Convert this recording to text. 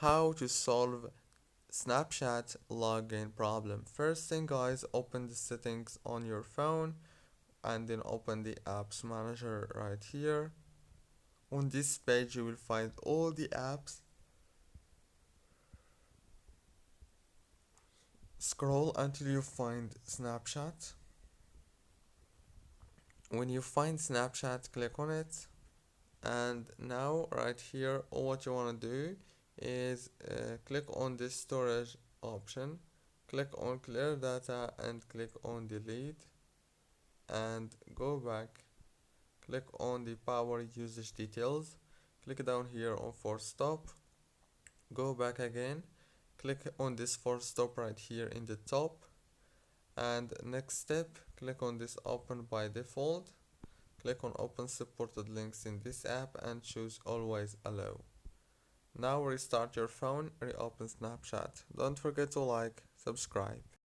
How to solve Snapchat login problem. First thing guys, open the settings on your phone and then open the apps manager right here. On this page you will find all the apps. Scroll until you find Snapchat. When you find Snapchat, click on it, and now right here all what you want to do is click on this storage option, click on clear data and click on delete, and go back, click on the power usage details, click down here on force stop, go back again, click on this force stop right here in the top, and next step click on this open by default, click on open supported links in this app and choose always allow. Now restart your phone, reopen Snapchat. Don't forget to like, subscribe.